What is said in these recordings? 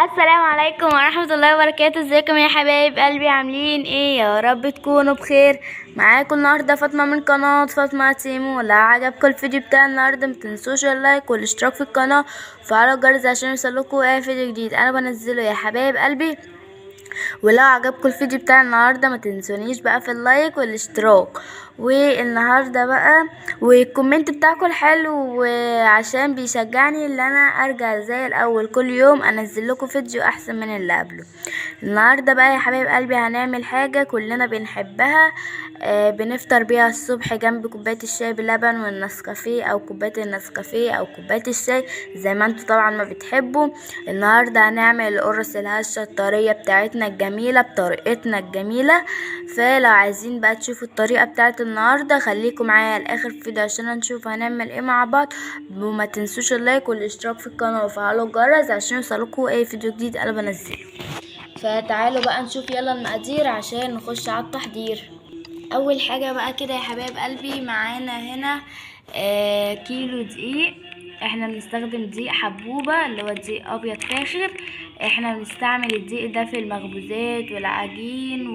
السلام عليكم ورحمة الله وبركاته. ازيكم يا حبايب قلبي؟ عاملين ايه؟ يا رب تكونوا بخير. معاكم النهارده فاطمة من قناة فاطمة تيمو. لو عجبكم الفيديو بتاع النهارده متنسوش اللايك والاشتراك في القناة وفعلوا الجرس عشان يوصلكوا اي فيديو جديد انا بنزله يا حبايب قلبي. ولو عجبكم الفيديو بتاع النهارده ما تنسونيش بقى في اللايك والاشتراك والنهارده بقى والكومنت بتاعكم الحلو، وعشان بيشجعني ان انا ارجع زي الاول كل يوم انزل لكم فيديو احسن من اللي قبله. النهارده بقى يا حبايب قلبي هنعمل حاجه كلنا بنحبها، بنفطر بيها الصبح جنب كوبايه الشاي باللبن والنسكافيه، او كوبايه النسكافيه او كوبايه الشاي زي ما انتوا طبعا ما بتحبوا. النهارده هنعمل القرص الهشه الطريه بتاعتنا الجميله بطريقتنا الجميله. فلو عايزين بقى تشوفوا الطريقه بتاعت النهارده خليكم معايا الاخر في الفيديو عشان نشوف هنعمل ايه مع بعض. وما تنسوش اللايك والاشتراك في القناه وفعلوا الجرس عشان يوصلكوا اي فيديو جديد انا بنزله. فتعالوا بقى نشوف يلا المقادير عشان نخش على التحضير. اول حاجه بقى كده يا حبايب قلبي معانا هنا كيلو دقيق. احنا بنستخدم دقيق حبوبه اللي هو دقيق ابيض فاخر. احنا بنستعمل الدقيق ده في المخبوزات والعجين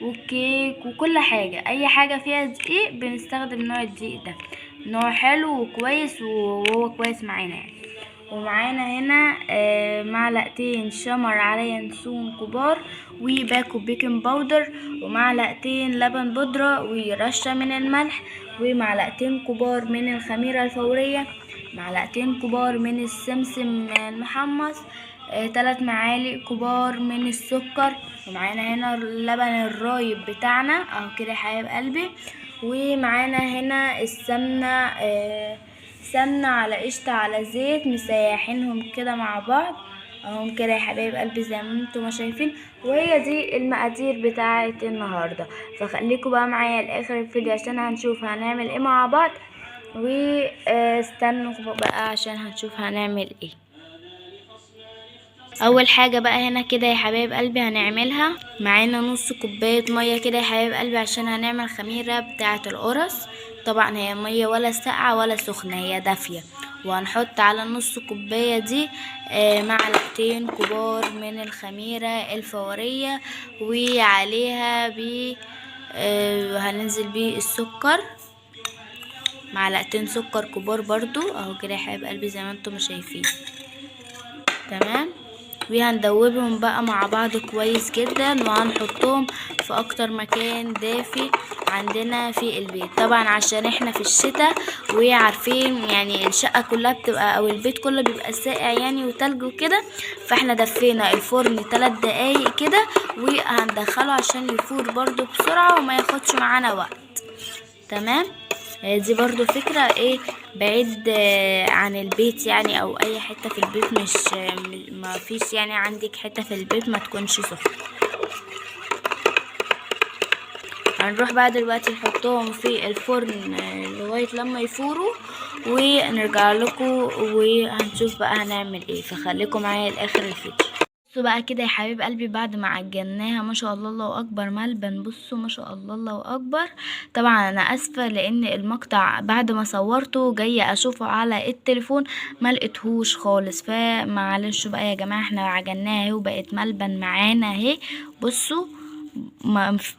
والكيك وكل حاجه، اي حاجه فيها دقيق بنستخدم نوع الدقيق ده. نوع حلو وكويس وهو كويس معانا يعني. ومعانا هنا معلقتين شمر على ينسون كبار وباكو بيكنج باودر ومعلقتين لبن بودرة ورشة من الملح ومعلقتين كبار من الخميرة الفورية، معلقتين كبار من السمسم المحمص، 3 معالق كبار من السكر. ومعانا هنا اللبن الرايب بتاعنا اهو كده يا حبايب قلبي. ومعانا هنا السمنة، سمنة على قشطة على زيت مسيحينهم كده مع بعض اهم كده يا حبايب قلبي زي ما انتم ما شايفين. وهي دي المقادير بتاعه النهارده، فخليكم بقى معايا لاخر الفيديو عشان هنشوف هنعمل ايه مع بعض. واستنوا بقى عشان هنشوف هنعمل ايه. اول حاجه بقى هنا كده يا حبايب قلبي هنعملها معانا نص كوبايه ميه كده يا حبايب قلبي عشان هنعمل خميره بتاعه القرص. طبعا هي ميه ولا ساقعه ولا سخنه، هي دافيه. وهنحط على نص كوبايه دي معلقتين كبار من الخميره الفوريه، وعليها هننزل بيه السكر، معلقتين سكر كبار برضو اهو كده يا حبايب قلبي زي ما انتم شايفين. تمام. وهندوبهم بقى مع بعض كويس جدا وهنحطهم في اكتر مكان دافي عندنا في البيت، طبعا عشان احنا في الشتاء وعارفين يعني الشقة كلها بتبقى او البيت كله بيبقى ساقع يعني وتلج وكده. فاحنا دفينا الفرن 3 دقايق كده وهندخله عشان يفور برضو بسرعة وما ياخدش معانا وقت. تمام. دي برضو فكرة ايه بعيد عن البيت يعني او اي حتة في البيت، مش ما فيش يعني عندك حتة في البيت ما تكونش سخنة. هنروح بقى دلوقتي نحطهم في الفرن لغاية لما يفوروا ونرجع لكم وهنشوف بقى هنعمل ايه، فخليكم معايا لاخر الفيديو. بصوا بقى كده يا حبيب قلبي بعد ما عجناها ما شاء الله الله اكبر ملبن، بصوا ما شاء الله الله اكبر. طبعا انا اسفه لان المقطع بعد ما صورته جايه اشوفه على التليفون ما لقيتهوش خالص، فمعلش بقى يا جماعه احنا عجناها اهي وبقت ملبن معانا اهي. بصوا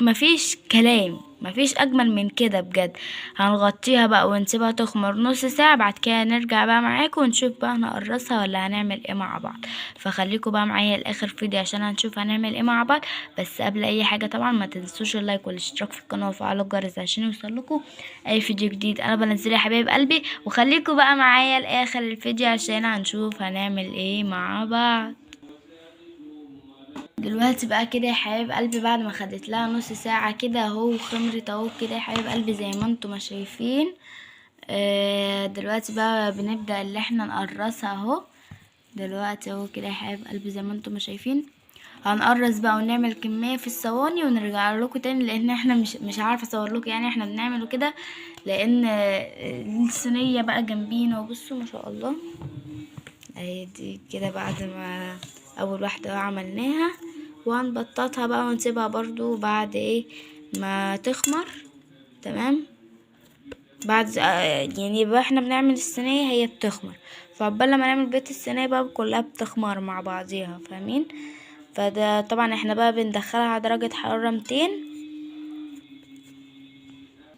مفيش كلام، مفيش اجمل من كده بجد. هنغطيها بقى ونسيبها تخمر نص ساعة، بعد كده نرجع بقى معاكم ونشوف بقى هنقرصها ولا هنعمل ايه مع بعض. فخليكم بقى معايا لاخر فيديو عشان هنشوف هنعمل ايه مع بعض. بس قبل اي حاجة طبعا ما تنسوش اللايك والاشتراك في القناة وفعلوا الجرس عشان يوصلكم اي فيديو جديد انا بنزله يا حبايب قلبي. وخليكم بقى معايا لاخر الفيديو عشان هنشوف هنعمل ايه مع بعض. دلوقتي بقى كده يا حبايب قلبي بعد ما خدت لها نص ساعة كده اهو خمرت اهو كده يا حبايب قلبي زي ما انتم ما شايفين. دلوقتي بقى بنبدأ اللي احنا نقرصها اهو. دلوقتي اهو كده يا حبايب قلبي زي ما انتم ما شايفين هنقرص بقى ونعمل كمية في الصواني ونرجع لكم تاني، لان احنا مش عارفة اصور لكم يعني احنا بنعمله كده لان الصينية بقى جنبينا. وبصوا ما شاء الله اهي دي كده بعد ما اول واحدة عملناها، وهنبططها بقى ونسيبها برضو بعد ايه ما تخمر. تمام. بعد يعني بقى احنا بنعمل الصينية هي بتخمر، فعقبال لما نعمل بيض الصينية بقى كلها بتخمر مع بعضيها، فاهمين؟ فده طبعا احنا بقى بندخلها على درجة حرارة 200.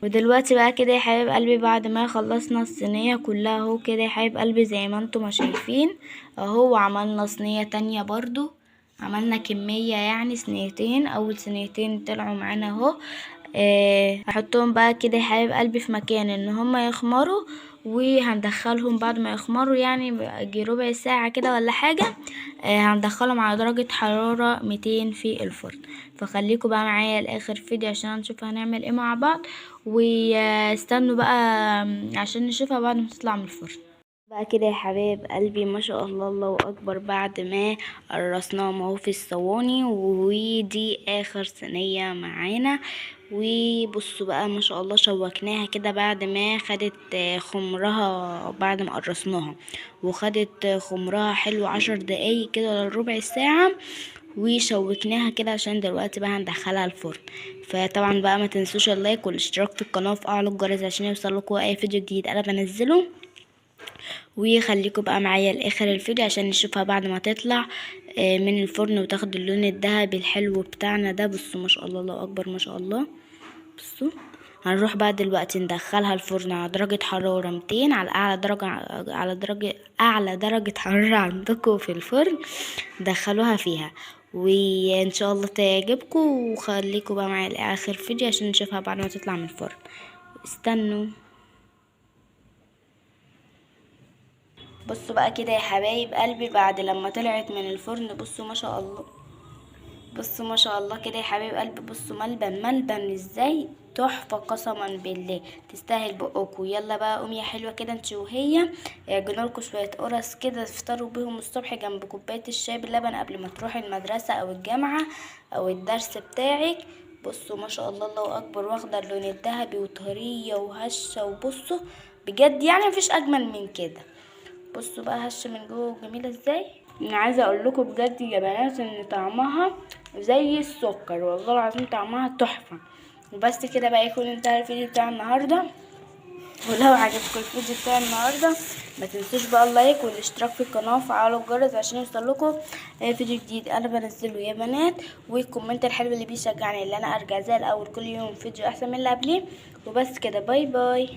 ودلوقتي بقى كده يا حبايب قلبي بعد ما خلصنا الصينية كلها اهو كده يا حبايب قلبي زي ما انتم ما شايفين اهو. عملنا صينية تانية برضو، عملنا كمية يعني صينيتين، اول صينيتين طلعوا معانا اهو. هحطهم بقى كده يا حبايب قلبي في مكان ان هما يخمروا، وهندخلهم بعد ما يخمروا يعني يجي ربع ساعة كده ولا حاجة. هندخلهم على درجة حرارة 200 في الفرن. فخليكم بقى معايا لاخر فيديو عشان نشوف هنعمل ايه مع بعض، واستنوا بقى عشان نشوفها بعد ما تطلع من الفرن. بقى كده يا حبايب قلبي ما شاء الله الله اكبر بعد ما قرصناهم اهو في الصواني، ودي اخر صينية معانا. وبصوا بقى ما شاء الله شوكناها كده بعد ما خدت خمرها، بعد ما قرصناها وخدت خمرها حلو 10 دقايق كده لربع ساعة، وشوكناها كده عشان دلوقتي بقى هندخلها الفرن. فطبعا بقى ما تنسوش اللايك والاشتراك في القناة وفعلوا الجرس عشان يوصلكوا اي فيديو جديد انا بنزله. وخليكم بقى معايا لاخر الفيديو عشان نشوفها بعد ما تطلع من الفرن وتاخد اللون الذهبي الحلو بتاعنا ده. بصوا ما شاء الله الله اكبر ما شاء الله. بصوا هنروح بقى دلوقتي ندخلها الفرن على درجة حرارة 200، على اعلى درجة حرارة عندكم في الفرن دخلوها فيها، وان شاء الله تعجبكم. وخليكم بقى معايا لاخر فيديو عشان نشوفها بعد ما تطلع من الفرن. استنوا. بصوا بقى كده يا حبايب قلبي بعد لما طلعت من الفرن، بصوا ما شاء الله، بصوا ما شاء الله كده يا حبايب قلبي. بصوا ملبن ازاي، تحفة قسما بالله، تستاهل بقكم. يلا بقى قومي يا حلوة كده انت وهي اعجنولكوا شوية قرص كده تفطروا بيهم الصبح جنب كوباية الشاي باللبن قبل ما تروحي المدرسة او الجامعة او الدرس بتاعك. بصوا ما شاء الله الله اكبر، واخدة اللون الذهبي وطرية وهشة. وبصوا بجد يعني مفيش اجمل من كده. بصوا بقى هشه من جوه جميله ازاي. انا عايزه اقول لكم بجد يا بنات ان طعمها زي السكر، والله العظيم طعمها تحفه. وبس كده بقى يكون انتهى الفيديو بتاع النهارده. ولو عجبكم الفيديو بتاع النهارده ما تنسوش بقى اللايك والاشتراك في القناه وفعلوا الجرس عشان يوصلكم فيديو جديد انا بنزله يا بنات. والكومنت الحلو اللي بيشجعني اللي انا ارجع زي الاول كل يوم فيديو احسن من اللي قبليه. وبس كده باي باي.